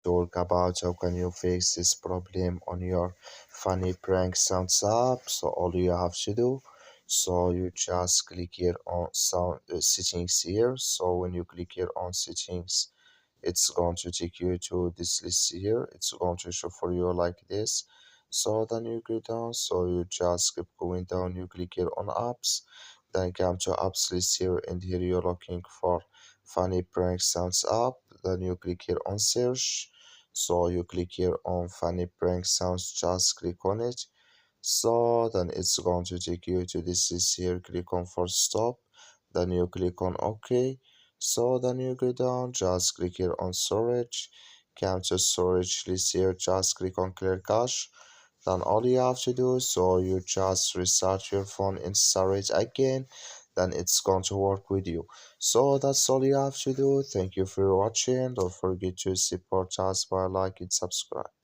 talk about how can you fix this problem on your funny prank sounds app. So all you have to do, so you just click here on sound settings here. So when you click here on settings, it's going to take you to this list here. It's going to show for you like this. So then you go down, so you just keep going down, you click here on apps, then come to apps list here, and here you're looking for funny prank sounds app. Then you click here on search, so you click here on funny prank sounds, just click on it. So then it's going to take you to this list here, click on force stop, then you click on OK. So then you go down, just click here on storage, come to storage list here, just click on clear cache. Then all you have to do, so you just restart your phone and start it again, then it's going to work with you. So that's all you have to do. Thank you for watching. Don't forget to support us by like and subscribe.